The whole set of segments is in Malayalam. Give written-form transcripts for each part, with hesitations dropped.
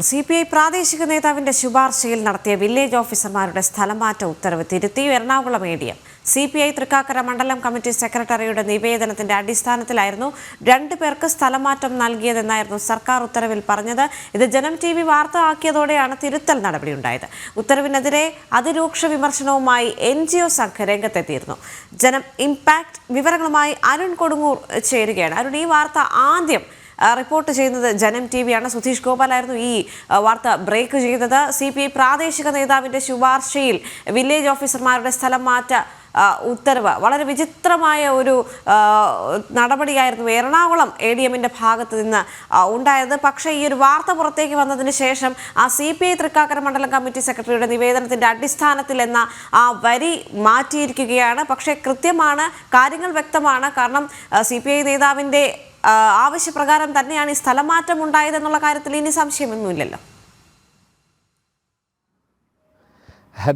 CPI പ്രാദേശിക നേതാവിന്റെ ശുപാർശയിൽ നടത്തിയ വില്ലേജ് ഓഫീസർമാരുടെ സ്ഥലമാറ്റ ഉത്തരവ് തിരുത്തി എറണാകുളം ADM. CPI തൃക്കാക്കര മണ്ഡലം കമ്മിറ്റി സെക്രട്ടറിയുടെ നിവേദനത്തിന്റെ അടിസ്ഥാനത്തിലായിരുന്നു 2 പേർക്ക് സ്ഥലമാറ്റം നൽകിയതെന്നായിരുന്നു സർക്കാർ ഉത്തരവിൽ പറഞ്ഞത്. ഇത് ജനം TV വാർത്ത ആക്കിയതോടെയാണ് തിരുത്തൽ നടപടിയുണ്ടായത്. ഉത്തരവിനെതിരെ അതിരൂക്ഷ വിമർശനവുമായി NGO സംഘം രംഗത്തെത്തിയിരുന്നു. ജനം ഇംപാക്ട് വിവരങ്ങളുമായി അരുൺ കൊടുങ്ങൂർ ചേരുകയാണ്. അരുൺ, ഈ വാർത്ത ആദ്യം റിപ്പോർട്ട് ചെയ്യുന്നത് ജനം TV ആണ്. സുധീഷ് ഗോപാലായിരുന്നു ഈ വാർത്ത ബ്രേക്ക് ചെയ്തത്. CPI പ്രാദേശിക നേതാവിന്റെ ശുപാർശയിൽ വില്ലേജ് ഓഫീസർമാരുടെ സ്ഥലം മാറ്റ ഉത്തരവ് വളരെ വിചിത്രമായ ഒരു നടപടിയായിരുന്നു എറണാകുളം ADMന്റെ ഭാഗത്ത് നിന്ന് ഉണ്ടായത്. പക്ഷേ ഈ ഒരു വാർത്ത പുറത്തേക്ക് വന്നതിന് ശേഷം ആ CPI തൃക്കാക്കര മണ്ഡലം കമ്മിറ്റി സെക്രട്ടറിയുടെ നിവേദനത്തിന്റെ അടിസ്ഥാനത്തിൽ എന്ന ആ വരി മാറ്റിയിരിക്കുകയാണ്. പക്ഷേ കൃത്യമാണ്, കാര്യങ്ങൾ വ്യക്തമാണ്. കാരണം CPI നേതാവിന്റെ ആവശ്യപ്രകാരം തന്നെയാണ് ഈ സ്ഥലമാറ്റം ഉണ്ടായതെന്നുള്ള കാര്യത്തിൽ ഇനി സംശയമൊന്നുമില്ലല്ലോ.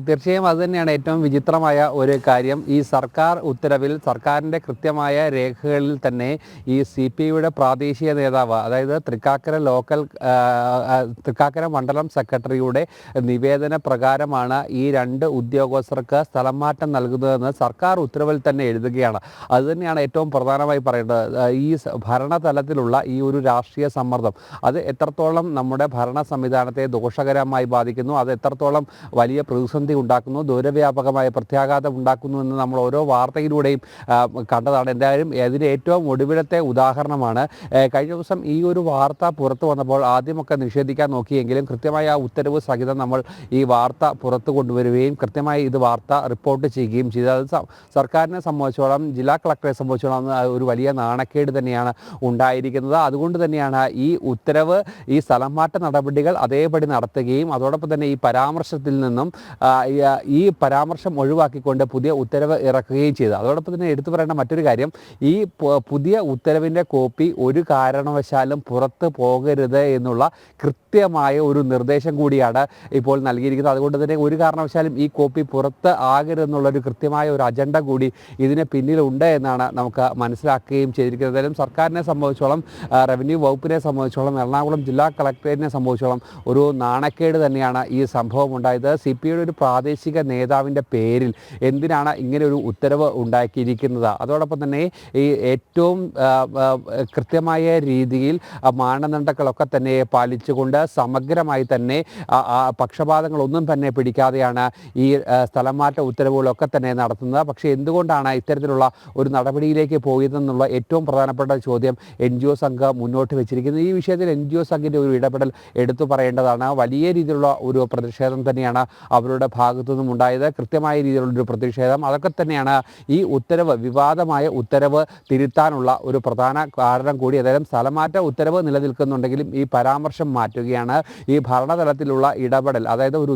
തീർച്ചയായും അതുതന്നെയാണ് ഏറ്റവും വിചിത്രമായ ഒരു കാര്യം. ഈ സർക്കാർ ഉത്തരവിൽ സർക്കാരിൻ്റെ കൃത്യമായ രേഖകളിൽ തന്നെ ഈ CPIയുടെ പ്രാദേശിക നേതാവ്, അതായത് തൃക്കാക്കര മണ്ഡലം സെക്രട്ടറിയുടെ നിവേദന പ്രകാരമാണ് ഈ 2 ഉദ്യോഗസ്ഥർക്ക് സ്ഥലം മാറ്റം നൽകുന്നതെന്ന് സർക്കാർ ഉത്തരവിൽ തന്നെ എഴുതുകയാണ്. അതുതന്നെയാണ് ഏറ്റവും പ്രധാനമായി പറയേണ്ടത്. ഈ ഭരണതലത്തിലുള്ള ഈ ഒരു രാഷ്ട്രീയ സമ്മർദ്ദം അത് എത്രത്തോളം നമ്മുടെ ഭരണ സംവിധാനത്തെ ദോഷകരമായി ബാധിക്കുന്നു, അത് എത്രത്തോളം വലിയ പ്രതിസന്ധി ഉണ്ടാക്കുന്നു, ദൂരവ്യാപകമായ പ്രത്യാഘാതം ഉണ്ടാക്കുന്നു എന്ന് നമ്മൾ ഓരോ വാർത്തയിലൂടെയും കണ്ടതാണ്. എന്തായാലും അതിന് ഏറ്റവും ഒടുവിലത്തെ ഉദാഹരണമാണ് കഴിഞ്ഞ ദിവസം ഈ ഒരു വാർത്ത പുറത്തു വന്നപ്പോൾ ആദ്യമൊക്കെ നിഷേധിക്കാൻ നോക്കിയെങ്കിലും കൃത്യമായ ആ ഉത്തരവ് സഹിതം നമ്മൾ ഈ വാർത്ത പുറത്തു കൊണ്ടുവരികയും കൃത്യമായി ഇത് വാർത്ത റിപ്പോർട്ട് ചെയ്യുകയും ചെയ്തു. അത് സർക്കാരിനെ സംബന്ധിച്ചോളം, ജില്ലാ കളക്ടറെ സംബന്ധിച്ചോളം ഒരു വലിയ നാണക്കേട് തന്നെയാണ് ഉണ്ടായിരിക്കുന്നത്. അതുകൊണ്ട് തന്നെയാണ് ഈ ഉത്തരവ്, ഈ സ്ഥലം മാറ്റ നടപടികൾ അതേപടി നടത്തുകയും അതോടൊപ്പം തന്നെ ഈ പരാമർശത്തിൽ നിന്നും ഈ പരാമർശം ഒഴിവാക്കിക്കൊണ്ട് പുതിയ ഉത്തരവ് ഇറക്കുകയും ചെയ്തു. അതോടൊപ്പം തന്നെ എടുത്തു പറയേണ്ട മറ്റൊരു കാര്യം, ഈ പുതിയ ഉത്തരവിൻ്റെ കോപ്പി ഒരു കാരണവശാലും പുറത്ത് പോകരുത് എന്നുള്ള കൃത്യമായ ഒരു നിർദ്ദേശം കൂടിയാണ് ഇപ്പോൾ നൽകിയിരിക്കുന്നത്. അതുകൊണ്ട് തന്നെ ഒരു കാരണവശാലും ഈ കോപ്പി പുറത്ത് ആകരുതെന്നുള്ളൊരു കൃത്യമായ ഒരു അജണ്ട കൂടി ഇതിന് പിന്നിലുണ്ട് എന്നാണ് നമുക്ക് മനസ്സിലാക്കുകയും ചെയ്തിരിക്കുന്നത്. എന്തായാലും സർക്കാരിനെ സംബന്ധിച്ചോളം, റവന്യൂ വകുപ്പിനെ സംബന്ധിച്ചോളം, എറണാകുളം ജില്ലാ കളക്ടറേറ്റിനെ സംബന്ധിച്ചോളം ഒരു നാണക്കേട് തന്നെയാണ് ഈ സംഭവം ഉണ്ടായത്. CPIയുടെ ഒരു പ്രാദേശിക നേതാവിൻ്റെ പേരിൽ എന്തിനാണ് ഇങ്ങനെ ഒരു ഉത്തരവ് ഉണ്ടാക്കിയിരിക്കുന്നത്? അതോടൊപ്പം തന്നെ ഈ ഏറ്റവും കൃത്യമായ രീതിയിൽ മാനദണ്ഡങ്ങളൊക്കെ തന്നെ പാലിച്ചുകൊണ്ട് സമഗ്രമായി തന്നെ പക്ഷപാതങ്ങളൊന്നും തന്നെ പിടിക്കാതെയാണ് ഈ സ്ഥലം മാറ്റ ഉത്തരവുകളൊക്കെ തന്നെ നടത്തുന്നത്. പക്ഷേ എന്തുകൊണ്ടാണ് ഇത്തരത്തിലുള്ള ഒരു നടപടിയിലേക്ക് പോയതെന്നുള്ള ഏറ്റവും പ്രധാനപ്പെട്ട ചോദ്യം NGO സംഘം മുന്നോട്ട് വെച്ചിരിക്കുന്നത്. ഈ വിഷയത്തിൽ NGO സംഘിൻ്റെ ഒരു ഇടപെടൽ എടുത്തു പറയേണ്ടതാണ്. വലിയ രീതിയിലുള്ള ഒരു പ്രതിഷേധം തന്നെയാണ് അവരുടെ ഭാഗത്തു നിന്നും ഉണ്ടായത്. കൃത്യമായ രീതിയിലുള്ളൊരു പ്രതിഷേധം. അതൊക്കെ തന്നെയാണ് ഈ ഉത്തരവ്, വിവാദമായ ഉത്തരവ് തിരുത്താനുള്ള ഒരു പ്രധാന കാരണം കൂടി. അതായത് സ്ഥലമാറ്റ ഉത്തരവ് നിലനിൽക്കുന്നുണ്ടെങ്കിലും ഈ പരാമർശം മാറ്റുകയാണ്. ഈ ഭരണതലത്തിലുള്ള ഇടപെടൽ, അതായത് ഒരു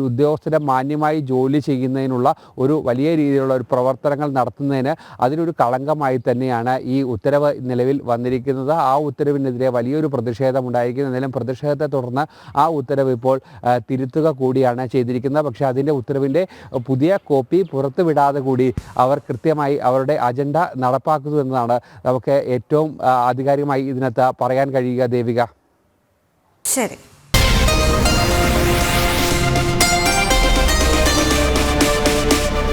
ഉദ്യോഗസ്ഥരെ മാന്യമായി ജോലി ചെയ്യുന്നതിനുള്ള ഒരു വലിയ രീതിയിലുള്ള ഒരു പ്രവർത്തനങ്ങൾ നടത്തുന്നതിന് അതിനൊരു കളങ്കമായി തന്നെയാണ് ഈ ഉത്തരവ് നിലവിൽ വന്നിരിക്കുന്നത്. ആ ഉത്തരവിനെതിരെ വലിയൊരു പ്രതിഷേധം ഉണ്ടായിരിക്കുന്നു. എന്നാലും പ്രതിഷേധത്തെ തുടർന്ന് ആ ഉത്തരവ് ഇപ്പോൾ തിരുത്തുക കൂടിയാണ് ചെയ്തിരിക്കുന്നത്. പക്ഷേ അതിൻ്റെ ഉത്തരവിൻ്റെ പുതിയ കോപ്പി പുറത്തുവിടാതെ കൂടി അവർ കൃത്യമായി അവരുടെ അജണ്ട നടപ്പാക്കുന്നു എന്നതാണ് നമുക്ക് ഏറ്റവും ആധികാരികമായി ഇതിനകത്ത് പറയാൻ കഴിയുക. ദേവിക, ശരി.